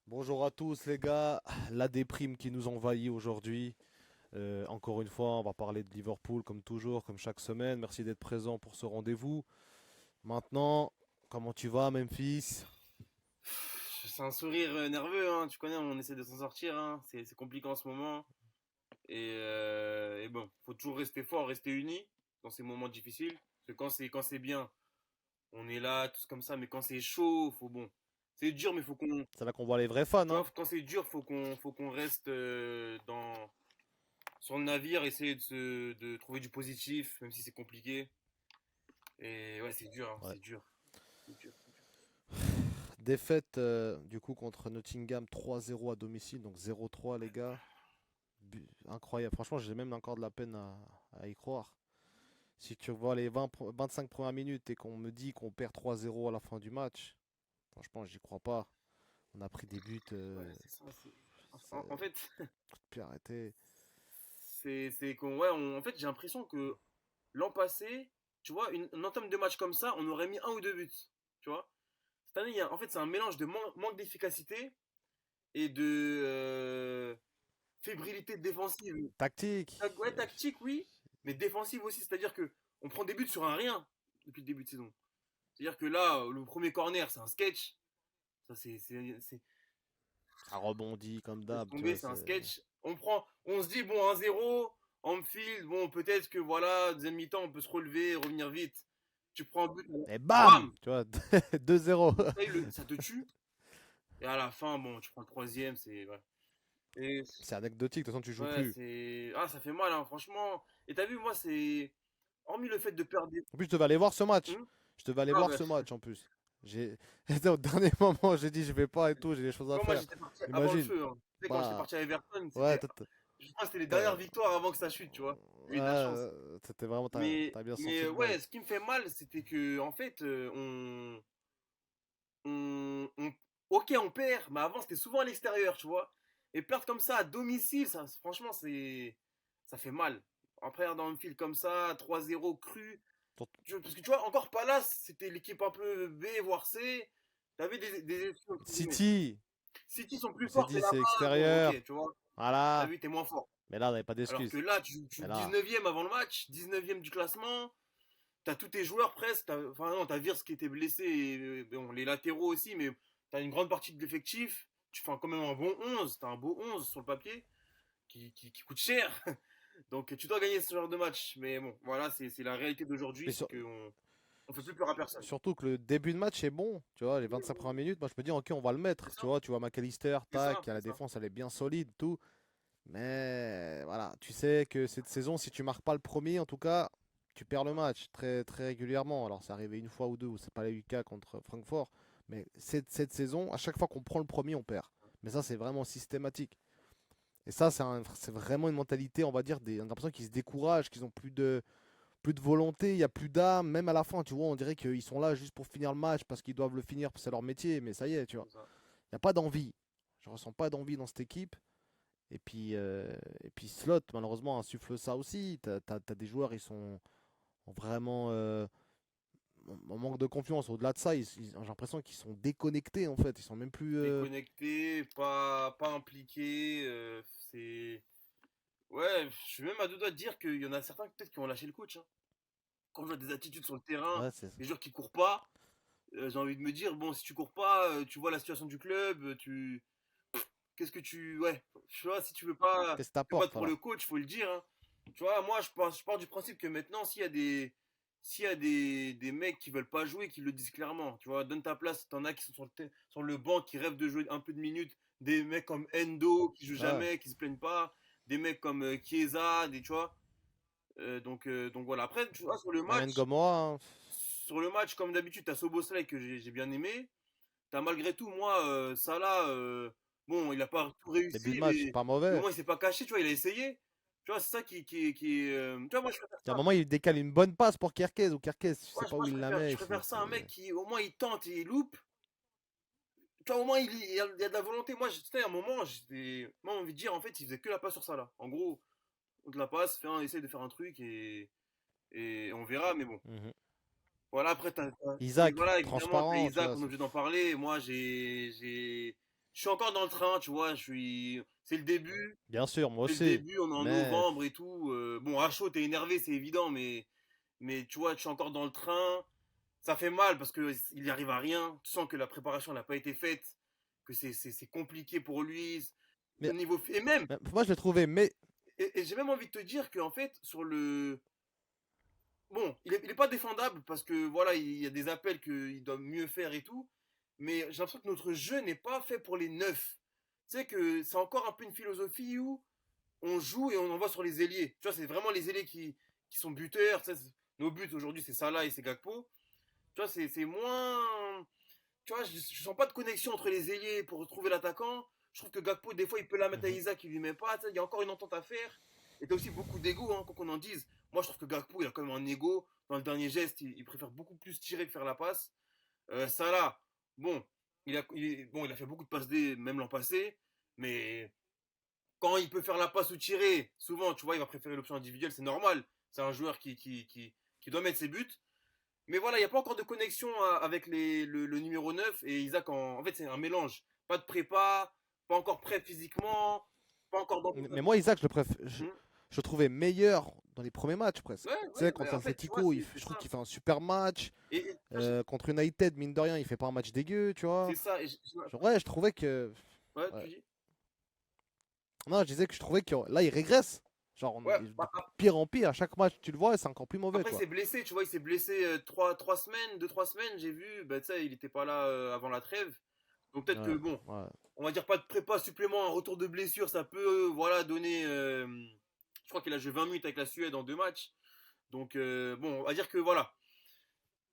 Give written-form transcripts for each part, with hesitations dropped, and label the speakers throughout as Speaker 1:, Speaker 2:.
Speaker 1: Bonjour à tous les gars, la déprime qui nous envahit aujourd'hui. Encore une fois, on va parler de Liverpool comme toujours, comme chaque semaine. Merci d'être présent pour ce rendez-vous. Maintenant, comment tu vas Memphis?
Speaker 2: C'est un sourire nerveux, hein. Tu connais, on essaie de s'en sortir, hein. C'est compliqué en ce moment. Et bon, faut toujours rester fort, rester unis dans ces moments difficiles. Parce que quand c'est bien, on est là, tous comme ça. Mais quand c'est chaud, faut bon. C'est dur, mais faut qu'on.
Speaker 1: C'est là qu'on voit les vrais fans,
Speaker 2: Tu vois,
Speaker 1: hein?
Speaker 2: quand c'est dur, faut qu'on reste sur le navire, essayer de trouver du positif, même si c'est compliqué. Et ouais, c'est dur, hein,
Speaker 1: Ouais.
Speaker 2: c'est dur. C'est dur, c'est dur.
Speaker 1: Défaite du coup contre Nottingham 3-0 à domicile, donc 0-3 les gars. Incroyable. Franchement, j'ai même encore de la peine à y croire. Si tu vois les 25 premières minutes et qu'on me dit qu'on perd 3-0 à la fin du match, franchement, j'y crois pas. On a pris des buts.
Speaker 2: Ouais, c'est ça. En
Speaker 1: C'est-
Speaker 2: fait,
Speaker 1: Puis arrêtez.
Speaker 2: c'est qu'on, ouais, en fait, j'ai l'impression que l'an passé, tu vois, une entame de match comme ça, on aurait mis un ou deux buts. Tu vois, cette année, en fait, c'est un mélange de manque d'efficacité et de fébrilité défensive.
Speaker 1: Tactique.
Speaker 2: Ouais, tactique, oui, mais défensive aussi. C'est-à-dire que on prend des buts sur un rien depuis le début de saison. C'est-à-dire que là, le premier corner, c'est un sketch. Ça,
Speaker 1: Ça rebondit comme
Speaker 2: laisse
Speaker 1: d'hab, tu
Speaker 2: tomber,
Speaker 1: vois.
Speaker 2: c'est un sketch. On se dit, bon, 1-0, Anfield, bon, peut-être que voilà, deuxième mi-temps, on peut se relever, revenir vite. Tu prends un but,
Speaker 1: Et bam!
Speaker 2: bam!
Speaker 1: Tu vois, 2-0.
Speaker 2: Ça te tue. Et à la fin, bon, tu prends le troisième, c'est. Ouais. Et
Speaker 1: C'est anecdotique, de toute façon, tu joues
Speaker 2: ouais,
Speaker 1: plus.
Speaker 2: c'est. Ah, ça fait mal, hein, franchement. Et t'as vu, moi, c'est. Hormis le fait de perdre des.
Speaker 1: En plus, je devais aller voir ce match.
Speaker 2: Hmm.
Speaker 1: Je devais aller
Speaker 2: Ah,
Speaker 1: voir
Speaker 2: bah,
Speaker 1: ce match en plus. J'ai... Au dernier moment, j'ai dit je vais pas et tout, j'ai des choses à
Speaker 2: moi,
Speaker 1: faire.
Speaker 2: j'étais parti avant le
Speaker 1: Imagine.
Speaker 2: feu, hein. Tu sais, quand j'étais
Speaker 1: Bah,
Speaker 2: parti à Everton,
Speaker 1: ouais,
Speaker 2: je crois que c'était les dernières
Speaker 1: t'as-
Speaker 2: victoires avant que ça chute, tu vois. J'ai eu de la chance.
Speaker 1: c'était vraiment,
Speaker 2: Mais,
Speaker 1: t'as bien senti
Speaker 2: mais
Speaker 1: le bail.
Speaker 2: ouais, ce qui me fait mal, c'était que, en fait, on- ok, on perd, mais avant, c'était souvent à l'extérieur, tu vois. Et perdre comme ça à domicile, ça, franchement, ça fait mal. Après, dans un fil comme ça, 3-0 cru.
Speaker 1: Surtout-
Speaker 2: Parce que tu vois, encore Palace, c'était l'équipe un peu B, voire C. T'avais des options, entre guillemets.
Speaker 1: City,
Speaker 2: City sont
Speaker 1: on
Speaker 2: plus
Speaker 1: s'est
Speaker 2: forts, mais
Speaker 1: dit c'est
Speaker 2: là-bas, bon,
Speaker 1: extérieur.
Speaker 2: ok, tu vois. T'as
Speaker 1: Voilà.
Speaker 2: vu, t'es moins fort.
Speaker 1: Mais là, on n'avait pas
Speaker 2: Alors que
Speaker 1: d'excuses.
Speaker 2: là, tu joues
Speaker 1: Mais là,
Speaker 2: 19e avant le match, 19e du classement. T'as tous tes joueurs presque. Enfin, non, t'as Wirtz qui était blessé, et bon, les latéraux aussi, mais t'as une grande partie de l'effectif. Tu fais quand même un bon 11. T'as un beau 11 sur le papier qui coûte cher. Donc tu dois gagner ce genre de match. Mais bon, voilà, c'est la réalité d'aujourd'hui,
Speaker 1: mais
Speaker 2: c'est qu'on on fait plus peur à personne.
Speaker 1: surtout que le début de match est bon, tu vois, les 25 premières minutes, moi je me dis ok on va le
Speaker 2: C'est
Speaker 1: mettre,
Speaker 2: ça,
Speaker 1: tu vois McAllister,
Speaker 2: c'est ça,
Speaker 1: tac, la
Speaker 2: c'est ça.
Speaker 1: défense elle est bien solide, tout, mais voilà, tu sais que cette saison si tu marques pas le premier en tout cas, tu perds le match très très régulièrement, alors c'est arrivé une fois ou deux où c'est pas eu le cas contre Francfort, mais cette saison, à chaque fois qu'on prend le premier on perd, mais ça c'est vraiment systématique, et ça c'est vraiment une mentalité on va dire, on a l'impression qu'ils se découragent, qu'ils ont plus de volonté, il y a plus d'âme, même à la fin, tu vois, on dirait qu'ils sont là juste pour finir le match parce qu'ils doivent le finir, c'est leur métier, mais ça y est, tu vois.
Speaker 2: C'est ça.
Speaker 1: Il n'y a pas d'envie. Je ressens pas d'envie dans cette équipe. Et puis Slot, malheureusement, insuffle ça aussi. T'as des joueurs, ils sont vraiment en manque de confiance. Au-delà de ça, j'ai l'impression qu'ils sont déconnectés, en fait. Ils sont même plus.
Speaker 2: Déconnecté, pas impliqué. C'est. Ouais, je suis même à deux doigts de dire qu'il y en a certains peut-être qui ont lâché le coach, hein. Quand je vois des attitudes sur le terrain,
Speaker 1: Ouais,
Speaker 2: des joueurs qui courent pas, j'ai envie de me dire, bon, si tu cours pas, tu vois la situation du club, qu'est-ce que tu. Ouais, tu vois, si
Speaker 1: qu'est-ce que
Speaker 2: tu veux pas
Speaker 1: t'apportes,
Speaker 2: pour
Speaker 1: voilà.
Speaker 2: le coach, faut le dire, hein. Tu vois, moi, je pars du principe que maintenant, s'il y a des mecs qui veulent pas jouer, qui le disent clairement, tu vois, donne ta place, t'en as qui sont sur le banc, qui rêvent de jouer un peu de minutes, des mecs comme Endo, qui jouent
Speaker 1: Ouais.
Speaker 2: jamais, qui se plaignent pas, des mecs comme Chiesa, tu vois. Donc voilà. Après, tu vois,
Speaker 1: Même Gomorrah, hein.
Speaker 2: sur le match, comme d'habitude, t'as Soboslai que j'ai bien aimé. T'as malgré tout, moi, Salah, bon, il a pas tout
Speaker 1: Début de
Speaker 2: réussi,
Speaker 1: match, pas
Speaker 2: mais
Speaker 1: mauvais.
Speaker 2: moi, il s'est pas caché, tu vois, il a essayé. Tu vois, c'est ça tu vois, moi, je préfère
Speaker 1: Il y a un
Speaker 2: ça.
Speaker 1: moment, il décale une bonne passe pour Kerkez, ou Kerkez, je sais
Speaker 2: Ouais,
Speaker 1: pas
Speaker 2: moi,
Speaker 1: où
Speaker 2: je
Speaker 1: il la
Speaker 2: préfère, je
Speaker 1: met.
Speaker 2: préfère ça à un mec qui, au moins, il tente et il loupe. Tu vois, au moins, il y a de la volonté. Moi, tu sais, à un moment, moi, envie de dire, en fait, il faisait que la passe sur Salah. En gros, on te la passe, essaye de faire un truc et on verra, mais bon.
Speaker 1: Mhm.
Speaker 2: Voilà, après, et
Speaker 1: Isaac,
Speaker 2: voilà, évidemment, t'as
Speaker 1: transparent, tu
Speaker 2: Isaac,
Speaker 1: vois.
Speaker 2: on est obligé d'en parler. Moi, j'ai je suis encore dans le train, tu vois. C'est le début.
Speaker 1: Bien sûr, moi
Speaker 2: C'est le
Speaker 1: aussi.
Speaker 2: début, on est en
Speaker 1: Mais
Speaker 2: novembre et tout. Bon, à chaud, t'es énervé, c'est évident, mais tu vois, je suis encore dans le train. Ça fait mal parce qu'il n'y arrive à rien. Tu sens que la préparation n'a pas été faite, que c'est compliqué pour lui. Au
Speaker 1: mais,
Speaker 2: niveau, et même,
Speaker 1: mais moi je l'ai trouvé mais
Speaker 2: et j'ai même envie de te dire qu'en fait, sur le. Bon, il est pas défendable parce que voilà, il y a des appels qu'il doit mieux faire et tout. Mais j'ai l'impression que notre jeu n'est pas fait pour les neufs. Tu sais que c'est encore un peu une philosophie où on joue et on envoie sur les ailiers. Tu vois, c'est vraiment les ailiers qui sont buteurs. Tu sais, nos buts aujourd'hui, c'est Salah et c'est Gakpo. Tu vois, c'est moins. Tu vois, je sens pas de connexion entre les ailiers pour retrouver l'attaquant. Je trouve que Gakpo, des fois, il peut la mettre à
Speaker 1: Mhm.
Speaker 2: Isaac, il lui met pas. Tu sais, il y a encore une entente à faire. Et t'as aussi beaucoup d'ego, hein, quoi qu'on en dise. Moi, je trouve que Gakpo, il a quand même un ego. Dans le dernier geste, il préfère beaucoup plus tirer que faire la passe. Salah, bon, bon, il a fait beaucoup de passes D, même l'an passé. Mais quand il peut faire la passe ou tirer, souvent, tu vois, il va préférer l'option individuelle. C'est normal. C'est un joueur qui doit mettre ses buts. Mais voilà, il n'y a pas encore de connexion avec le numéro 9 et Isaac. En fait, c'est un mélange. Pas de prépa, pas encore prêt physiquement, pas encore dans.
Speaker 1: Mais moi, Isaac,
Speaker 2: Hmm.
Speaker 1: je le trouvais meilleur dans les premiers matchs presque.
Speaker 2: Ouais,
Speaker 1: Tu sais,
Speaker 2: ouais, mais
Speaker 1: contre
Speaker 2: en fait, tu vois,
Speaker 1: Atletico,
Speaker 2: c'est
Speaker 1: je trouve
Speaker 2: ça.
Speaker 1: qu'il fait un super match. Contre United, mine de rien, il fait pas un match dégueu, tu vois.
Speaker 2: C'est ça.
Speaker 1: Genre, ouais, je trouvais que.
Speaker 2: Ouais,
Speaker 1: Ouais.
Speaker 2: tu dis.
Speaker 1: Non, je disais que je trouvais que là, il régresse. Genre,
Speaker 2: Ouais,
Speaker 1: de pire en pire, à chaque match, tu le vois, c'est encore plus mauvais,
Speaker 2: après, il
Speaker 1: quoi.
Speaker 2: s'est blessé, tu vois, il s'est blessé 3 semaines, 2, 3 semaines, j'ai vu. Bah, tu sais, il n'était pas là avant la trêve. Donc peut-être que,
Speaker 1: Ouais,
Speaker 2: bon,
Speaker 1: ouais.
Speaker 2: on va dire pas de prépa supplément, un retour de blessure, ça peut, voilà, donner. Je crois qu'il a joué 20 minutes avec la Suède en 2 matchs. Donc, bon, on va dire que, voilà.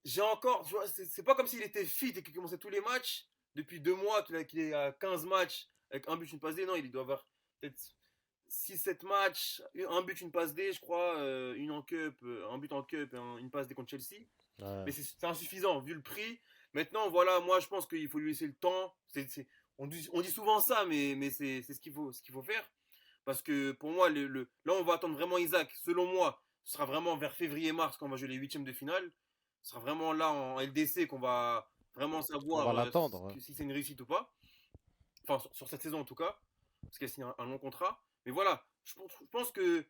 Speaker 2: J'ai encore, tu vois, c'est pas comme s'il était fit et qu'il commençait tous les matchs. Depuis 2 mois qu'il est à 15 matchs avec un but, une passe D. Non, il doit avoir peut-être 6, 7 matchs, un but, une passe D, je crois, une en cup, un but en cup et une passe D contre Chelsea.
Speaker 1: Ouais.
Speaker 2: Mais c'est insuffisant vu le prix. Maintenant, voilà, moi je pense qu'il faut lui laisser le temps. On dit souvent ça, mais c'est ce qu'il faut faire. Parce que pour moi, là, on va attendre vraiment Isaac. Selon moi, ce sera vraiment vers février-mars quand on va jouer les huitièmes de finale. Ce sera vraiment là en LDC qu'on va vraiment
Speaker 1: On
Speaker 2: savoir
Speaker 1: va l'attendre. Ouais.
Speaker 2: si c'est une réussite ou pas. Enfin, sur cette saison en tout cas. Parce qu'il y a signé un long contrat. Mais voilà, je pense que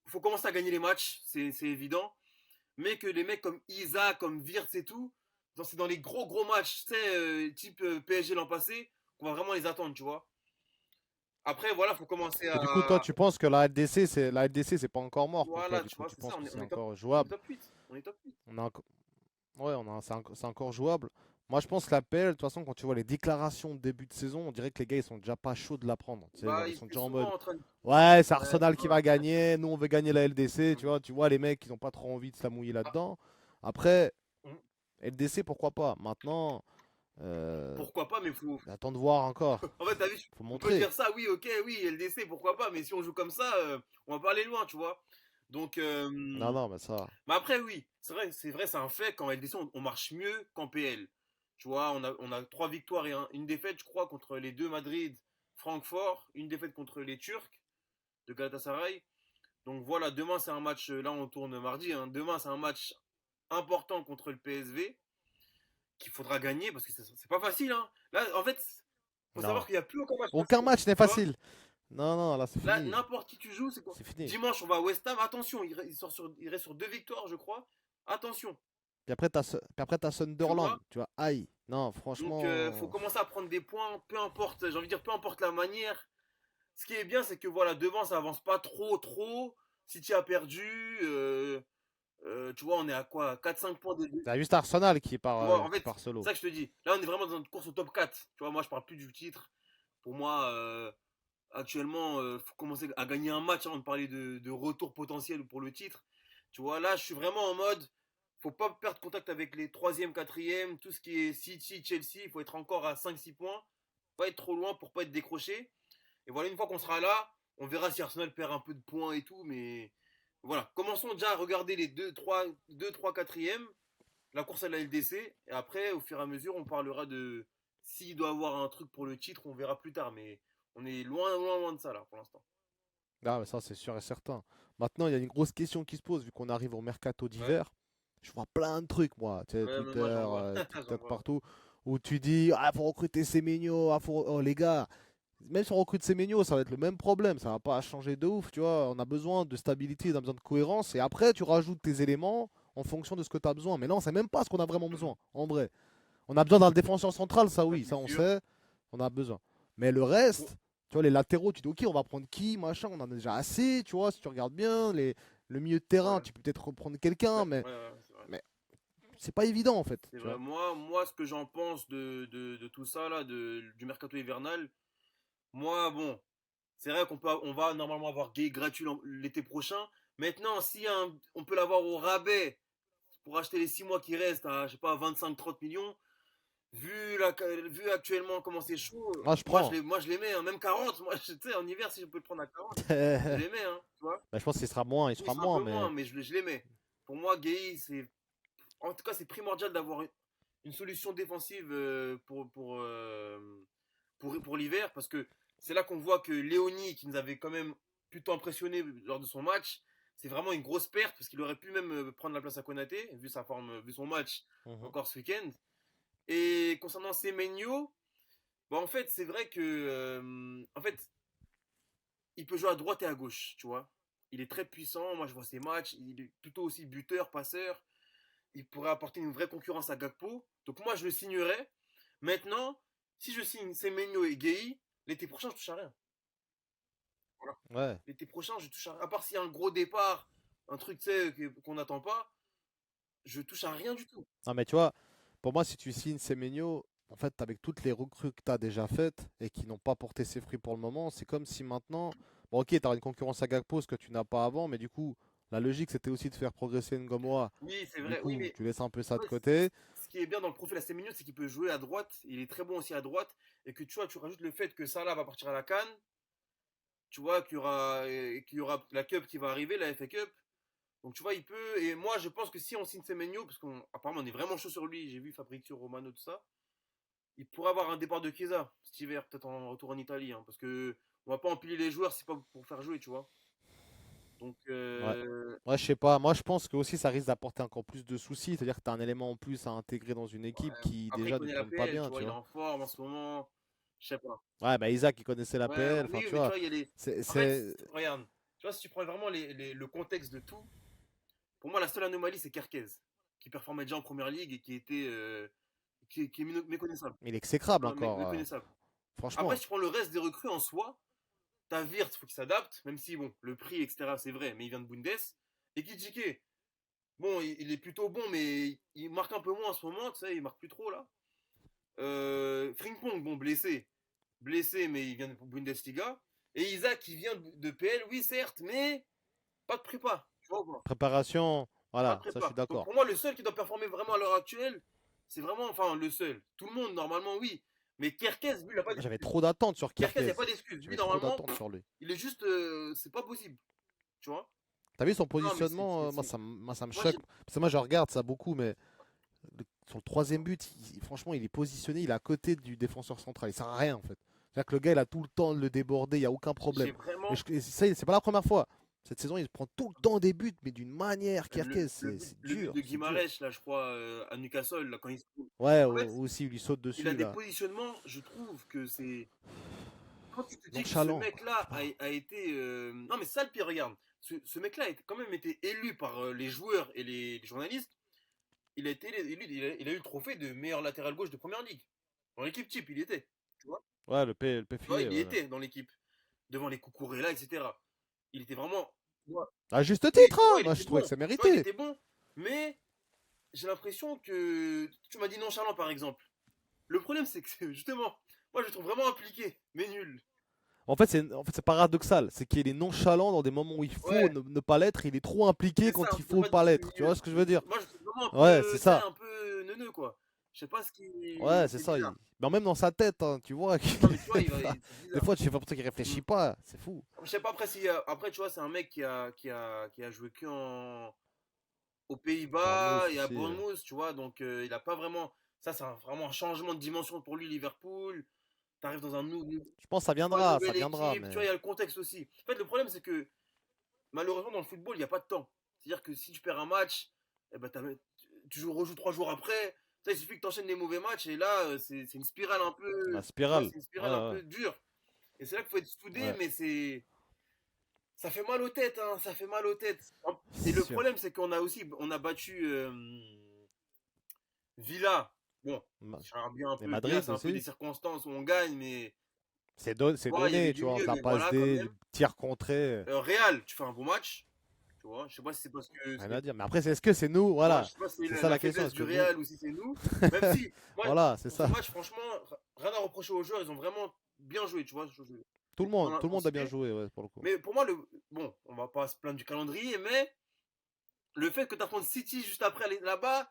Speaker 2: faut commencer à gagner les matchs, c'est évident. Mais que les mecs comme Isaac, comme Wirtz et tout, c'est dans les gros gros matchs, tu sais, type PSG l'an passé, qu'on va vraiment les attendre, tu vois. Après, voilà, faut commencer
Speaker 1: Et du coup, toi,
Speaker 2: à.
Speaker 1: tu penses que la LDC, c'est pas encore mort pour toi,
Speaker 2: Voilà,
Speaker 1: du
Speaker 2: tu
Speaker 1: coup.
Speaker 2: vois,
Speaker 1: Tu
Speaker 2: c'est ça,
Speaker 1: penses que c'est
Speaker 2: on est top,
Speaker 1: encore
Speaker 2: on est
Speaker 1: jouable.
Speaker 2: top 8. On est top 8.
Speaker 1: On a enco- Ouais, c'est encore jouable. Moi, je pense que la PL, de toute façon, quand tu vois les déclarations de début de saison, on dirait que les gars, ils sont déjà pas chauds de la prendre. Tu sais, genre,
Speaker 2: Bah,
Speaker 1: ils
Speaker 2: il
Speaker 1: sont
Speaker 2: était
Speaker 1: déjà en mode,
Speaker 2: souvent en train de.
Speaker 1: ouais, c'est
Speaker 2: Ouais,
Speaker 1: Arsenal qui
Speaker 2: voilà.
Speaker 1: va gagner, nous, on veut gagner la LDC,
Speaker 2: Mm.
Speaker 1: tu vois, les mecs, ils ont pas trop envie de se la mouiller
Speaker 2: Ah,
Speaker 1: là-dedans. Après,
Speaker 2: mm.
Speaker 1: LDC, pourquoi pas. Maintenant,
Speaker 2: Pourquoi pas, mais faut.
Speaker 1: attends de voir encore.
Speaker 2: En fait, t'as vu,
Speaker 1: Faut
Speaker 2: on peut
Speaker 1: montrer.
Speaker 2: dire ça, oui, ok, oui, LDC, pourquoi pas, mais si on joue comme ça, on va pas aller loin, tu vois. Donc,
Speaker 1: Non, non, mais ça.
Speaker 2: mais après, oui, c'est vrai, c'est un fait qu'en LDC, on marche mieux qu'en PL. Tu vois, on a 3 victoires et une défaite, je crois, contre les deux Madrid, Francfort, une défaite contre les Turcs de Galatasaray. Donc voilà, demain c'est un match, là on tourne mardi, hein, demain c'est un match important contre le PSV qu'il faudra gagner parce que c'est pas facile. Hein. Là, en fait, faut savoir
Speaker 1: Non.
Speaker 2: qu'il n'y a plus aucun match
Speaker 1: Aucun
Speaker 2: facile.
Speaker 1: match n'est
Speaker 2: Tu vois,
Speaker 1: facile. Non, non, là, c'est
Speaker 2: là,
Speaker 1: fini.
Speaker 2: n'importe qui tu joues, c'est quoi.
Speaker 1: C'est fini.
Speaker 2: Dimanche, on va à West Ham, attention, il reste sur 2 victoires, je crois. Attention,
Speaker 1: Puis après, t'as
Speaker 2: tu
Speaker 1: Sunderland.
Speaker 2: vois.
Speaker 1: Tu vois, aïe. Non,
Speaker 2: Donc, faut
Speaker 1: franchement.
Speaker 2: commencer à prendre des points, peu importe, j'ai envie de dire, peu importe la manière. Ce qui est bien, c'est que voilà, devant, ça avance pas trop, trop. City a perdu. Tu vois, on est à quoi 4, 5 points de.
Speaker 1: T'as juste Arsenal
Speaker 2: Tu vois, en
Speaker 1: qui
Speaker 2: fait,
Speaker 1: part
Speaker 2: c'est
Speaker 1: solo.
Speaker 2: ça que je te dis. Là, on est vraiment dans une course au top 4. Tu vois, moi, je parle plus du titre. Pour moi, actuellement, il faut commencer à gagner un match avant de parler de retour potentiel pour le titre. Tu vois, là, je suis vraiment en mode, faut pas perdre contact avec les troisième, quatrième, tout ce qui est City, Chelsea. Il faut être encore à 5, 6 points. Pas être trop loin pour pas être décroché. Et voilà, une fois qu'on sera là, on verra si Arsenal perd un peu de points et tout. Mais voilà, commençons déjà à regarder les 2, 3, 4e, la course à la LDC. Et après, au fur et à mesure, on parlera de s'il doit avoir un truc pour le titre, on verra plus tard. Mais on est loin, loin, loin de ça là pour l'instant.
Speaker 1: Ah, mais ça, c'est sûr et certain. Maintenant, il y a une grosse question qui se pose, vu qu'on arrive au mercato
Speaker 2: Ouais,
Speaker 1: d'hiver. Je vois plein de trucs, moi. Tu sais,
Speaker 2: ouais, mais
Speaker 1: Twitter,
Speaker 2: moi j'en vois. J'en
Speaker 1: TikTok,
Speaker 2: vois.
Speaker 1: partout. où tu dis, ah, faut recruter Semenyo, ah, oh, les gars, même si on recrute Semenyo, ça va être le même problème, ça va pas changer de ouf, tu vois. On a besoin de stabilité, on a besoin de cohérence, et après, tu rajoutes tes éléments en fonction de ce que tu as besoin. Mais non, c'est même pas ce qu'on a vraiment besoin, en vrai. On a besoin d'un défenseur central, ça
Speaker 2: Ça,
Speaker 1: oui,
Speaker 2: c'est
Speaker 1: ça on
Speaker 2: sûr.
Speaker 1: sait, on a besoin. Mais le
Speaker 2: Bon,
Speaker 1: reste, tu vois, les latéraux, tu dis, ok, on va prendre qui, machin, on en a déjà assez, tu vois, si tu regardes bien, le milieu de terrain,
Speaker 2: ouais.
Speaker 1: tu peux peut-être reprendre quelqu'un,
Speaker 2: Ouais, c'est vrai.
Speaker 1: mais c'est pas évident en fait,
Speaker 2: C'est
Speaker 1: tu
Speaker 2: vrai.
Speaker 1: vois.
Speaker 2: Moi, ce que j'en pense de tout ça, là, du mercato hivernal, moi, bon, c'est vrai on va normalement avoir Gay gratuit l'été prochain. Maintenant, si on peut l'avoir au rabais pour acheter les 6 mois qui restent à, je sais pas, 25-30 millions, vu actuellement comment c'est chaud,
Speaker 1: Moi, je prends.
Speaker 2: moi, je les mets, hein, même 40. Moi, tu sais, en hiver, si je peux le prendre à 40, je
Speaker 1: Bah,
Speaker 2: les mets, hein, tu vois.
Speaker 1: je pense qu'il sera moins, il
Speaker 2: Oui,
Speaker 1: sera
Speaker 2: c'est un
Speaker 1: moins,
Speaker 2: peu moins,
Speaker 1: mais
Speaker 2: mais je les mets. Pour moi, Gay, en tout cas, c'est primordial d'avoir une solution défensive pour l'hiver, parce que c'est là qu'on voit que Léoni, qui nous avait quand même plutôt impressionné lors de son match, c'est vraiment une grosse perte, parce qu'il aurait pu même prendre la place à Konaté, vu sa forme, vu son match
Speaker 1: mhm.
Speaker 2: encore ce week-end. Et concernant Semenyo, bah en fait, c'est vrai que en fait, il peut jouer à droite et à gauche, tu vois. Il est très puissant, moi je vois ses matchs, il est plutôt aussi buteur, passeur. Il pourrait apporter une vraie concurrence à Gakpo. Donc moi je le signerais. Maintenant, si je signe Semenyo et Gay, l'été prochain je touche à rien. Voilà.
Speaker 1: Ouais.
Speaker 2: L'été prochain je touche à rien. À part s'il y a un gros départ, un truc qu'on n'attend pas, je touche à rien du tout.
Speaker 1: Non, mais tu vois, pour moi, si tu signes Semenyo, en fait, avec toutes les recrues que tu as déjà faites et qui n'ont pas porté ses fruits pour le moment, c'est comme si maintenant, bon, ok, tu as une concurrence à Gakpo, ce que tu n'as pas avant, mais du coup, la logique, c'était aussi de faire progresser Ngomora.
Speaker 2: Oui, c'est
Speaker 1: Du
Speaker 2: vrai. Oui,
Speaker 1: coup,
Speaker 2: mais
Speaker 1: tu laisses un peu ça
Speaker 2: en
Speaker 1: de
Speaker 2: fait,
Speaker 1: côté.
Speaker 2: ce qui est bien dans le profil à Semenyo, c'est qu'il peut jouer à droite. Il est très bon aussi à droite. Et que tu vois, tu rajoutes le fait que Salah va partir à la CAN. Tu vois qu'il y aura la Cup qui va arriver, la FA Cup. Donc tu vois, il peut. Et moi, je pense que si on signe Semenyo, parce qu'apparemment on est vraiment chaud sur lui, j'ai vu Fabrizio Romano, tout ça, il pourrait avoir un départ de Chiesa cet hiver, peut-être en retour en Italie. Hein, parce que on va pas empiler les joueurs, c'est pas pour faire jouer, tu vois. Donc,
Speaker 1: Ouais. Ouais, je sais pas. Moi, je pense que aussi ça risque d'apporter encore plus de soucis. C'est-à-dire que tu as un élément en plus à intégrer dans une équipe
Speaker 2: ouais.
Speaker 1: qui
Speaker 2: Après, il
Speaker 1: déjà ne
Speaker 2: connaît la
Speaker 1: tourne pas
Speaker 2: PL, tu
Speaker 1: bien,
Speaker 2: vois,
Speaker 1: tu
Speaker 2: il est
Speaker 1: vois.
Speaker 2: en forme en ce moment. Je sais pas.
Speaker 1: Ouais, bah Isaac, il connaissait la
Speaker 2: Ouais,
Speaker 1: PL. Enfin,
Speaker 2: oui,
Speaker 1: tu
Speaker 2: mais tu
Speaker 1: vois,
Speaker 2: vois, il y a les.
Speaker 1: c'est,
Speaker 2: En fait,
Speaker 1: c'est-
Speaker 2: regarde, tu vois, si tu prends vraiment le contexte de tout, pour moi, la seule anomalie, c'est Kerkez, qui performait déjà en première ligue et qui est méconnaissable.
Speaker 1: il est exécrable
Speaker 2: Voilà,
Speaker 1: encore.
Speaker 2: méconnaissable. Après,
Speaker 1: Franchement.
Speaker 2: si tu prends le reste des recrues en soi, t'as Wirtz, il faut qu'il s'adapte, même si, bon, le prix, etc., c'est vrai, mais il vient de Bundes. Et Kijike, bon, il est plutôt bon, mais il marque un peu moins en ce moment, tu sais, il marque plus trop, là. Frimpong, bon, blessé. Blessé, mais il vient de Bundesliga. Et Isaac, qui vient de PL, oui, certes, mais pas de prépa, tu vois ou pas.
Speaker 1: Préparation,
Speaker 2: Pas de
Speaker 1: voilà, ça je suis
Speaker 2: prépa. Donc
Speaker 1: d'accord.
Speaker 2: pour moi, le seul qui doit performer vraiment à l'heure actuelle, c'est vraiment, enfin, le seul. Tout le monde, normalement, oui. Mais Kerkez, lui, il a pas
Speaker 1: J'avais
Speaker 2: d'excuse.
Speaker 1: trop d'attentes sur
Speaker 2: Kerkez, il n'y
Speaker 1: Kerkez.
Speaker 2: a pas d'excuse. Lui,
Speaker 1: J'avais trop
Speaker 2: normalement,
Speaker 1: d'attentes sur lui.
Speaker 2: il est juste. C'est pas possible. Tu vois.
Speaker 1: T'as vu son
Speaker 2: Non, mais
Speaker 1: positionnement? Moi, ça me
Speaker 2: moi,
Speaker 1: choque. Parce que moi, je regarde ça beaucoup, mais sur le troisième but, franchement, il est positionné, il est à côté du défenseur central. Il sert à rien, en fait. C'est-à-dire que le gars, il a tout le temps de le déborder, il n'y a aucun
Speaker 2: j'ai
Speaker 1: problème.
Speaker 2: vraiment.
Speaker 1: Et ça, c'est pas la première fois. Cette saison, il prend tout le temps des buts, mais d'une manière,
Speaker 2: Le,
Speaker 1: Kerkez,
Speaker 2: le, but,
Speaker 1: c'est
Speaker 2: le but
Speaker 1: dur,
Speaker 2: de
Speaker 1: c'est dur.
Speaker 2: Guimarães, là, je crois, à Newcastle, là, quand il se.
Speaker 1: Ouais,
Speaker 2: En fait,
Speaker 1: aussi, il lui saute
Speaker 2: il a
Speaker 1: dessus,
Speaker 2: des
Speaker 1: là.
Speaker 2: positionnements, je trouve que c'est. Quand tu te dis que ce
Speaker 1: Nonchalant, quoi. Je
Speaker 2: mec-là
Speaker 1: sais pas.
Speaker 2: a été. Non, mais ça, le pire, regarde. Ce mec-là a quand même été élu par les joueurs et les journalistes. Il a été élu, il a eu le trophée de meilleur latéral gauche de première ligue. Dans l'équipe type, il était. Tu vois,
Speaker 1: Ouais, le P
Speaker 2: tu vois,
Speaker 1: filet,
Speaker 2: il y
Speaker 1: ouais, ouais.
Speaker 2: était dans l'équipe. Devant les Cucurella, etc. Il était vraiment. Ouais.
Speaker 1: À juste
Speaker 2: Oui,
Speaker 1: titre,
Speaker 2: tu vois,
Speaker 1: hein.
Speaker 2: il
Speaker 1: Moi,
Speaker 2: était
Speaker 1: je trouvais
Speaker 2: bon.
Speaker 1: que ça
Speaker 2: Tu vois, il
Speaker 1: méritait.
Speaker 2: était bon. Mais j'ai l'impression que. Tu m'as dit nonchalant, par exemple. Le problème, c'est que, justement, moi, je le trouve vraiment impliqué, mais nul.
Speaker 1: En fait, c'est paradoxal. C'est qu'il est nonchalant dans des moments où il faut
Speaker 2: Ouais,
Speaker 1: ne pas l'être. Il est trop impliqué
Speaker 2: c'est ça,
Speaker 1: quand il
Speaker 2: il n'y a
Speaker 1: faut
Speaker 2: pas de
Speaker 1: pas
Speaker 2: juste
Speaker 1: l'être. Tu vois
Speaker 2: milieu.
Speaker 1: ce que je veux dire?
Speaker 2: Moi, je le trouve vraiment un
Speaker 1: Ouais, c'est
Speaker 2: peu, tu sais,
Speaker 1: ça.
Speaker 2: un peu neuneux, quoi. Je sais pas ce
Speaker 1: Ouais,
Speaker 2: qui.
Speaker 1: c'est
Speaker 2: C'est
Speaker 1: ça.
Speaker 2: bizarre.
Speaker 1: Mais même dans sa tête, hein, tu vois.
Speaker 2: Non, mais tu vois, c'est
Speaker 1: Des
Speaker 2: bizarre.
Speaker 1: fois, tu sais pas pour ça qu'il
Speaker 2: Mm.
Speaker 1: réfléchit pas. C'est fou.
Speaker 2: Je sais pas après si. Après, tu vois, c'est un mec qui a joué aux Pays-Bas
Speaker 1: Bournemouth
Speaker 2: et à
Speaker 1: aussi.
Speaker 2: Bournemouth, tu vois. Donc, il a pas vraiment. Ça, c'est vraiment un changement de dimension pour lui, Liverpool. T'arrives dans
Speaker 1: Je pense que ça
Speaker 2: une
Speaker 1: viendra, ça
Speaker 2: nouvelle
Speaker 1: viendra.
Speaker 2: équipe. Tu vois,
Speaker 1: Mais
Speaker 2: il y a le contexte aussi. En fait, le problème, c'est que malheureusement, dans le football, il n'y a pas de temps. C'est-à-dire que si tu perds un match, eh ben, tu rejoues 3 jours après. Ça, il suffit que tu enchaînes les mauvais matchs et là, c'est une spirale un
Speaker 1: La
Speaker 2: peu. Tu vois,
Speaker 1: spirale.
Speaker 2: c'est une
Speaker 1: Ouais,
Speaker 2: spirale un
Speaker 1: ouais.
Speaker 2: peu dure. Et c'est là qu'il faut être soudé,
Speaker 1: Ouais,
Speaker 2: mais c'est. Ça fait mal aux têtes, hein, ça fait mal aux têtes. Et
Speaker 1: c'est
Speaker 2: le
Speaker 1: sûr.
Speaker 2: problème, c'est qu'on a aussi. On a battu Villa. Bon,
Speaker 1: Ma-
Speaker 2: je regarde bien un
Speaker 1: Et
Speaker 2: peu. Villa,
Speaker 1: Madrid
Speaker 2: c'est un peu des
Speaker 1: aussi.
Speaker 2: circonstances où on gagne, mais.
Speaker 1: C'est
Speaker 2: Voilà, il y avait
Speaker 1: donné,
Speaker 2: du
Speaker 1: tu vois,
Speaker 2: mieux,
Speaker 1: la
Speaker 2: mais
Speaker 1: passe
Speaker 2: voilà, quand
Speaker 1: D,
Speaker 2: même.
Speaker 1: le tir contré.
Speaker 2: Real, tu fais un bon match. Tu vois, je sais pas si c'est parce que
Speaker 1: Rien à dire. Mais après, est-ce que c'est nous?
Speaker 2: tu vois, je
Speaker 1: Voilà.
Speaker 2: sais pas si c'est
Speaker 1: C'est ça
Speaker 2: la
Speaker 1: la question.
Speaker 2: faiblesse
Speaker 1: Est-ce
Speaker 2: du
Speaker 1: que nous.
Speaker 2: Real ou si c'est nous. Même si, moi,
Speaker 1: Voilà, c'est
Speaker 2: pour ce
Speaker 1: ça.
Speaker 2: match, franchement, rien à reprocher aux joueurs. Ils ont vraiment bien joué, tu vois. Dans
Speaker 1: Tout le monde a bien
Speaker 2: l'intensité.
Speaker 1: joué, ouais, pour le coup.
Speaker 2: Mais pour moi, bon, on va pas se plaindre du calendrier, mais le fait que tu affrontes City juste après aller là-bas,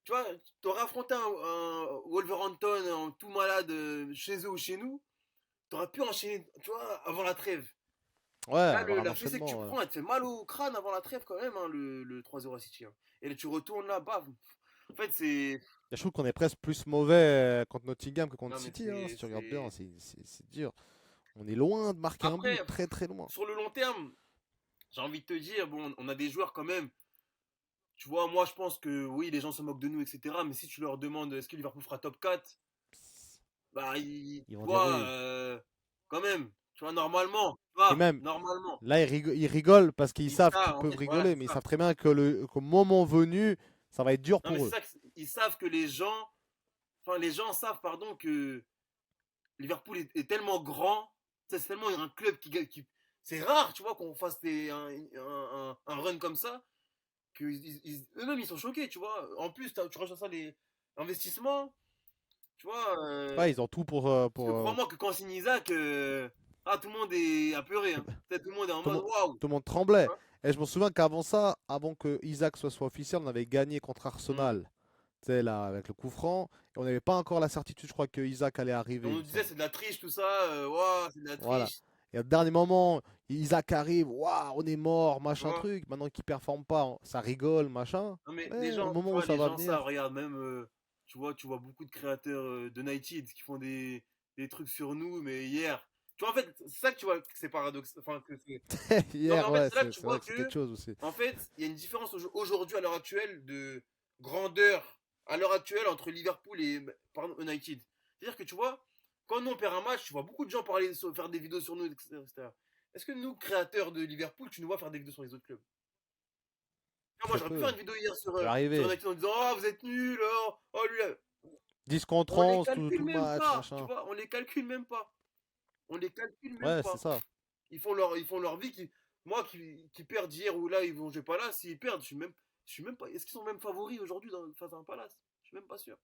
Speaker 2: tu vois, tu aurais affronté un Wolverhampton en tout malade chez eux ou chez nous, tu aurais pu enchaîner, tu vois, avant la trêve.
Speaker 1: Ouais,
Speaker 2: Là,
Speaker 1: avoir un
Speaker 2: la fessée que tu
Speaker 1: enchaînement, ouais.
Speaker 2: prends, elle te fait mal au crâne avant la trêve quand même, hein, le 3-0 à City, hein. Et là, tu retournes là, bas. En fait, c'est.
Speaker 1: Et je trouve qu'on est presque plus mauvais contre Nottingham que contre
Speaker 2: Non, mais
Speaker 1: City, hein, si tu regardes bien, c'est dur. On est loin de marquer un but,
Speaker 2: Après,
Speaker 1: très très loin.
Speaker 2: sur le long terme, j'ai envie de te dire, bon, on a des joueurs quand même. Tu vois, moi, je pense que oui, les gens se moquent de nous, etc. Mais si tu leur demandes est-ce que Liverpool fera top 4, bah,
Speaker 1: Ils
Speaker 2: tu
Speaker 1: vont dire
Speaker 2: vois,
Speaker 1: oui.
Speaker 2: quand même, tu vois, normalement, tu
Speaker 1: Et
Speaker 2: vois,
Speaker 1: même,
Speaker 2: normalement.
Speaker 1: là, ils rigolent parce qu'ils
Speaker 2: Ils
Speaker 1: savent qu'ils
Speaker 2: savent, en
Speaker 1: peuvent
Speaker 2: fait, voilà,
Speaker 1: rigoler,
Speaker 2: c'est
Speaker 1: mais ils
Speaker 2: ça.
Speaker 1: savent très bien que qu'au moment venu, ça va être dur
Speaker 2: Non, mais
Speaker 1: pour
Speaker 2: c'est
Speaker 1: eux.
Speaker 2: ça, ils savent que les gens savent, pardon, que Liverpool est tellement grand, c'est tellement un club c'est rare, tu vois, qu'on fasse un run comme ça, que eux-mêmes, ils sont choqués, tu vois. En plus, tu rajoutes à ça les investissements, tu vois.
Speaker 1: Ouais, ils ont tout
Speaker 2: Parce que crois-moi que quand c'est Isaac, tout le monde est apeuré, hein. Peut-être tout le monde est en
Speaker 1: tout le
Speaker 2: mode
Speaker 1: monde,
Speaker 2: waouh.
Speaker 1: tout le monde tremblait.
Speaker 2: Hein.
Speaker 1: Et je me souviens qu'avant ça, avant que Isaac soit officiel, on avait gagné contre
Speaker 2: Mm.
Speaker 1: Arsenal. Tu sais, là, avec le coup franc. Et on n'avait pas encore la certitude, je crois, que Isaac allait
Speaker 2: Et
Speaker 1: arriver,
Speaker 2: on
Speaker 1: il
Speaker 2: nous
Speaker 1: me
Speaker 2: disait
Speaker 1: semble.
Speaker 2: c'est de la triche, tout ça, waouh, c'est de la
Speaker 1: Voilà.
Speaker 2: triche,
Speaker 1: Et au dernier moment, Isaac arrive, waouh, on est mort,
Speaker 2: tu
Speaker 1: machin
Speaker 2: vois.
Speaker 1: truc. Maintenant qu'il performe pas, ça rigole, machin.
Speaker 2: Non mais les
Speaker 1: Mais au
Speaker 2: gens, tu
Speaker 1: moment où
Speaker 2: vois,
Speaker 1: ça
Speaker 2: les
Speaker 1: va
Speaker 2: gens ça
Speaker 1: venir,
Speaker 2: regarde même, tu vois beaucoup de créateurs de United qui font des trucs sur nous, mais hier, tu vois, en fait, c'est ça que tu vois que c'est paradoxe, enfin non mais
Speaker 1: hier,
Speaker 2: en fait
Speaker 1: ouais,
Speaker 2: c'est là que tu
Speaker 1: c'est vrai
Speaker 2: vois
Speaker 1: que c'est quelque
Speaker 2: que,
Speaker 1: chose aussi.
Speaker 2: en fait, il y a une différence aujourd'hui à l'heure actuelle de grandeur à l'heure actuelle entre Liverpool et pardon, United. C'est-à-dire que tu vois, quand nous on perd un match, tu vois beaucoup de gens faire des vidéos sur nous, etc. etc. Est-ce que nous, créateurs de Liverpool, tu nous vois faire des vidéos sur les autres clubs? Moi,
Speaker 1: Très
Speaker 2: j'aurais pu faire
Speaker 1: peu.
Speaker 2: une vidéo hier
Speaker 1: Ça peut
Speaker 2: sur
Speaker 1: arriver.
Speaker 2: United en disant oh, vous êtes nuls, oh, lui,
Speaker 1: 10 contre
Speaker 2: on les
Speaker 1: 11,
Speaker 2: calcule
Speaker 1: tout le
Speaker 2: même
Speaker 1: match,
Speaker 2: pas, tu
Speaker 1: machin.
Speaker 2: vois, on les calcule même pas. On les calcule même
Speaker 1: Ouais, c'est
Speaker 2: pas.
Speaker 1: ça.
Speaker 2: Ils font leur vie. Moi qui perdent hier ou là, ils vont jouer pas là. S'ils perdent, je suis même pas. Est-ce qu'ils sont même favoris aujourd'hui face à un Palace? Je suis même pas sûr.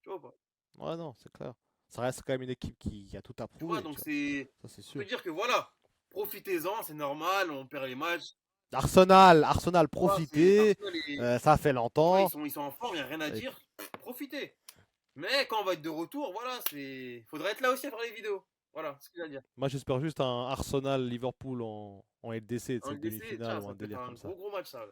Speaker 2: Tu vois pas?
Speaker 1: Ouais, non, c'est clair. Ça reste quand même une équipe qui a tout à
Speaker 2: Tu vois,
Speaker 1: prouver,
Speaker 2: donc
Speaker 1: tu vois.
Speaker 2: c'est
Speaker 1: Ça, c'est
Speaker 2: pour te
Speaker 1: sûr.
Speaker 2: dire que voilà, profitez-en, c'est normal, on perd les matchs.
Speaker 1: Arsenal,
Speaker 2: Tu vois, c'est
Speaker 1: profitez.
Speaker 2: Arsenal,
Speaker 1: Ça fait
Speaker 2: tu vois,
Speaker 1: longtemps.
Speaker 2: ils sont en forme, il n'y a rien à
Speaker 1: Et
Speaker 2: dire. Profitez. Mais quand on va être de retour, voilà, faudrait être là aussi à faire les vidéos. Voilà, ce qu'il y a à dire.
Speaker 1: moi, j'espère juste un Arsenal-Liverpool en LDC,
Speaker 2: En
Speaker 1: cette
Speaker 2: LDC,
Speaker 1: demi-finale
Speaker 2: tiens,
Speaker 1: ou
Speaker 2: ça
Speaker 1: un
Speaker 2: peut être
Speaker 1: délire
Speaker 2: un
Speaker 1: comme ça.
Speaker 2: gros match, ça.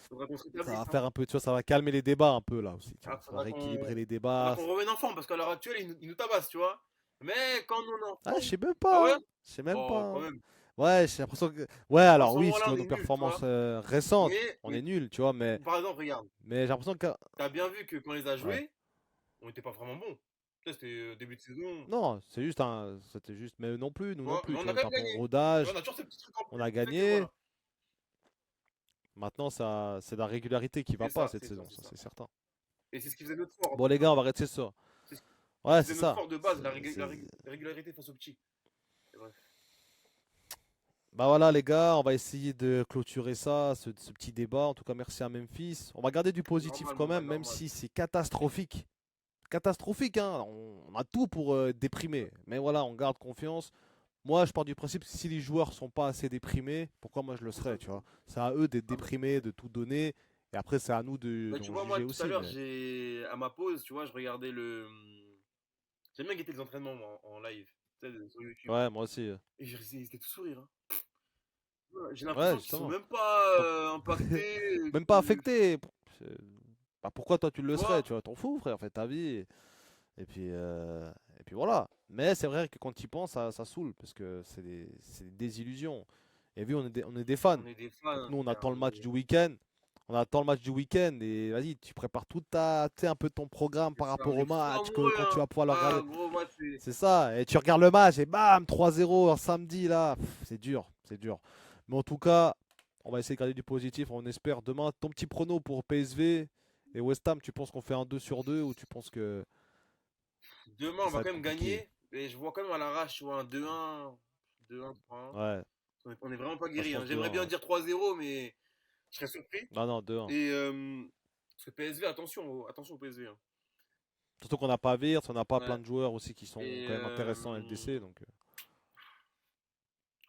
Speaker 2: Faudrait qu'on
Speaker 1: Ça
Speaker 2: s'établisse,
Speaker 1: va
Speaker 2: hein.
Speaker 1: faire un peu, tu vois, ça va calmer les débats un peu là aussi, tu vois. Ça va
Speaker 2: Faudra
Speaker 1: rééquilibrer les
Speaker 2: faudra
Speaker 1: débats.
Speaker 2: qu'on revienne en forme, parce qu'à l'heure actuelle, ils nous tabassent, tu vois. Mais quand on est en
Speaker 1: Ah, je
Speaker 2: forme.
Speaker 1: sais même
Speaker 2: Ah ouais?
Speaker 1: pas, hein. Je sais même pas,
Speaker 2: Oh, quand
Speaker 1: hein.
Speaker 2: même.
Speaker 1: Ouais, j'ai l'impression que. Ouais,
Speaker 2: En
Speaker 1: alors
Speaker 2: ce
Speaker 1: oui, si tu
Speaker 2: moment-là, on
Speaker 1: vois nos
Speaker 2: est nuls, tu
Speaker 1: performances
Speaker 2: vois.
Speaker 1: récentes, on est
Speaker 2: Mais,
Speaker 1: nuls, tu vois,
Speaker 2: par exemple, regarde,
Speaker 1: mais j'ai l'impression que.
Speaker 2: t'as bien vu que quand on les a
Speaker 1: Ouais.
Speaker 2: joués, on était pas vraiment bons. Ça, c'était début de saison.
Speaker 1: Non, c'était juste, mais non plus, nous
Speaker 2: Tu
Speaker 1: non
Speaker 2: vois, mais
Speaker 1: plus, tu
Speaker 2: on
Speaker 1: vois,
Speaker 2: a
Speaker 1: on
Speaker 2: quand
Speaker 1: était
Speaker 2: même
Speaker 1: un peu en
Speaker 2: gagné. Tu vois, on
Speaker 1: rodage,
Speaker 2: a toujours ces petits trucs en
Speaker 1: on
Speaker 2: plus
Speaker 1: a
Speaker 2: qui fait que
Speaker 1: gagné.
Speaker 2: voilà.
Speaker 1: Maintenant, ça, c'est la régularité qui va
Speaker 2: C'est
Speaker 1: pas
Speaker 2: ça,
Speaker 1: cette
Speaker 2: c'est ça,
Speaker 1: saison,
Speaker 2: c'est
Speaker 1: ça
Speaker 2: ça.
Speaker 1: c'est certain.
Speaker 2: Et c'est ce qui faisait notre fort en
Speaker 1: Bon
Speaker 2: plus,
Speaker 1: les
Speaker 2: hein.
Speaker 1: gars, on va arrêter ça.
Speaker 2: C'est ce qui
Speaker 1: Ouais,
Speaker 2: faisait
Speaker 1: c'est
Speaker 2: notre
Speaker 1: ça.
Speaker 2: fort de base, la régularité face au petit. Et bref.
Speaker 1: Bah voilà les gars, on va essayer de clôturer ça, ce petit débat. En tout cas, merci à Memphis. On va garder du positif
Speaker 2: Normal,
Speaker 1: quand
Speaker 2: mon gars,
Speaker 1: même
Speaker 2: normal.
Speaker 1: si c'est catastrophique. Catastrophique, hein. On a tout pour déprimer. Mais voilà, on garde confiance. Moi, je pars du principe que si les joueurs sont pas assez déprimés, pourquoi moi je le
Speaker 2: C'est ça,
Speaker 1: serais, tu
Speaker 2: c'est ça.
Speaker 1: vois. C'est à eux d'être
Speaker 2: Ah, mais
Speaker 1: déprimés, de tout donner. Et après, c'est à nous
Speaker 2: bah, tu
Speaker 1: d'en
Speaker 2: vois, moi,
Speaker 1: juger
Speaker 2: tout à
Speaker 1: aussi.
Speaker 2: l'heure,
Speaker 1: Mais
Speaker 2: à ma pause, tu vois, je regardais j'aime bien guetter les entraînements moi, en live, tu sais, sur YouTube.
Speaker 1: ouais, moi aussi.
Speaker 2: Et ils étaient tous sourires, hein. Ouais, j'ai
Speaker 1: Ouais,
Speaker 2: l'impression qu'ils sont
Speaker 1: justement.
Speaker 2: même pas
Speaker 1: Pas-
Speaker 2: impactés.
Speaker 1: Même pas affecté. C'est- Bah, pourquoi toi tu
Speaker 2: Tu
Speaker 1: le serais,
Speaker 2: vois?
Speaker 1: tu vois, t'en fous, frère, fais ta vie. Et puis voilà. Mais c'est vrai que quand tu y penses, ça saoule, parce que c'est des désillusions. Et vu, on est des fans.
Speaker 2: On est des
Speaker 1: Donc
Speaker 2: fans,
Speaker 1: nous, on
Speaker 2: frère.
Speaker 1: attend le match du week-end. On attend le match du week-end et vas-y, tu prépares tout tu sais, un peu ton programme
Speaker 2: C'est
Speaker 1: par
Speaker 2: ça,
Speaker 1: rapport
Speaker 2: on est
Speaker 1: au
Speaker 2: fou
Speaker 1: match,
Speaker 2: amoureux,
Speaker 1: quand tu
Speaker 2: hein.
Speaker 1: vas pouvoir le
Speaker 2: Ah,
Speaker 1: regarder.
Speaker 2: gros, moi, c'est.
Speaker 1: C'est ça, et tu regardes le match et bam, 3-0 un samedi là. C'est dur, c'est dur. Mais en tout cas, on va essayer de garder du positif, on espère. Demain, ton petit prono pour PSV et West Ham, tu penses qu'on fait un 2 sur 2 ou tu penses
Speaker 2: Demain,
Speaker 1: que
Speaker 2: on
Speaker 1: ça
Speaker 2: va
Speaker 1: va être
Speaker 2: quand même
Speaker 1: compliqué?
Speaker 2: gagner. Et je vois quand même à l'arrache, tu vois, un 2-1, 2-1, 3-1.
Speaker 1: Ouais,
Speaker 2: On est vraiment pas
Speaker 1: moi je
Speaker 2: guéri, hein.
Speaker 1: pense
Speaker 2: J'aimerais
Speaker 1: 2-1,
Speaker 2: bien
Speaker 1: ouais.
Speaker 2: dire 3-0, mais je serais surpris.
Speaker 1: Non, non, 2-1.
Speaker 2: Et parce que PSV, attention au PSV, hein.
Speaker 1: Surtout qu'on n'a pas Wirtz, on n'a pas plein
Speaker 2: Ouais.
Speaker 1: de joueurs aussi qui sont
Speaker 2: Et
Speaker 1: quand même intéressants en LDC. Donc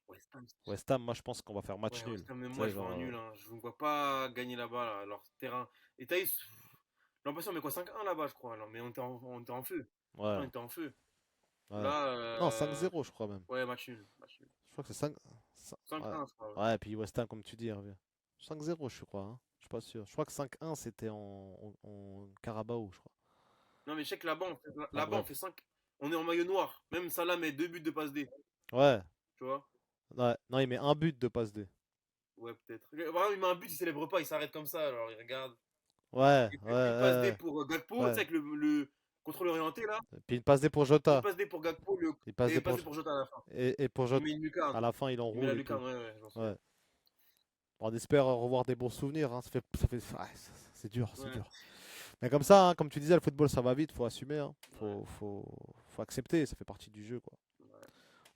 Speaker 2: West Ham,
Speaker 1: West Ham, moi je pense qu'on va faire match
Speaker 2: ouais,
Speaker 1: nul.
Speaker 2: West Ham, même
Speaker 1: Tu
Speaker 2: moi,
Speaker 1: sais,
Speaker 2: je vois un
Speaker 1: genre,
Speaker 2: nul, hein. Je ne vois pas gagner là-bas, là, leur terrain. Et Thaïs, l'impression, mais quoi, 5-1 là-bas, je crois. Alors, mais on était en feu. Franchement, on
Speaker 1: ouais,
Speaker 2: était en feu.
Speaker 1: ouais.
Speaker 2: Là,
Speaker 1: Non, 5-0 je crois même.
Speaker 2: ouais, match nul. Match nul.
Speaker 1: Je crois que c'est 5. Ouais.
Speaker 2: 5-1, je crois. Ouais.
Speaker 1: Ouais, et puis West Ham, comme tu dis, revient. 5-0, je crois, hein. Je suis pas sûr. Je crois que 5-1, c'était en Carabao, je crois.
Speaker 2: Non, mais je sais que là-bas,
Speaker 1: Enfin
Speaker 2: là-bas, on
Speaker 1: bref.
Speaker 2: fait 5. On est en maillot noir. Même Salah met 2 buts de passe D.
Speaker 1: Ouais.
Speaker 2: Tu vois?
Speaker 1: Ouais. Non, il met un but de passe D.
Speaker 2: Ouais, peut-être. Vraiment, il met un but, il célèbre pas, il s'arrête comme ça. Alors, il regarde.
Speaker 1: Ouais,
Speaker 2: Il
Speaker 1: ouais,
Speaker 2: fait une passe D
Speaker 1: ouais,
Speaker 2: pour Gakpo, tu sais,
Speaker 1: ouais.
Speaker 2: avec le contrôle orienté, là.
Speaker 1: Puis une passe D pour
Speaker 2: Une
Speaker 1: Jota.
Speaker 2: passe D pour Gakpo
Speaker 1: Il passe
Speaker 2: et
Speaker 1: D
Speaker 2: une passe
Speaker 1: pour
Speaker 2: D pour Jota à la fin.
Speaker 1: et pour
Speaker 2: Il
Speaker 1: Jota.
Speaker 2: met une
Speaker 1: À
Speaker 2: lucarne.
Speaker 1: la fin, il
Speaker 2: Il met la
Speaker 1: enroule et tout.
Speaker 2: lucarne, ouais, ouais, je m'en souviens.
Speaker 1: Ouais. On espère revoir des bons souvenirs, hein. Ouais, c'est dur, c'est
Speaker 2: Ouais,
Speaker 1: dur. Mais comme ça, hein, comme tu disais, le football ça va vite, faut assumer, hein.
Speaker 2: ouais,
Speaker 1: Faut accepter, ça fait partie du jeu, quoi.
Speaker 2: ouais.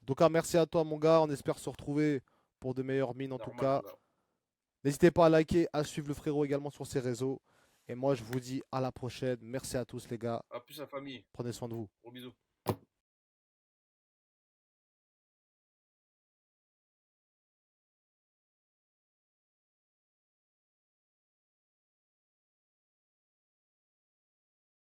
Speaker 1: En tout cas, merci à toi, mon gars. On espère se retrouver pour de meilleures mines, en tout
Speaker 2: Normal,
Speaker 1: cas.
Speaker 2: Hamza.
Speaker 1: N'hésitez pas à liker, à suivre le frérot également sur ses réseaux. Et moi, je vous dis à la prochaine. Merci à tous, les gars.
Speaker 2: À plus, la famille.
Speaker 1: Prenez soin de vous.
Speaker 2: Gros bisous.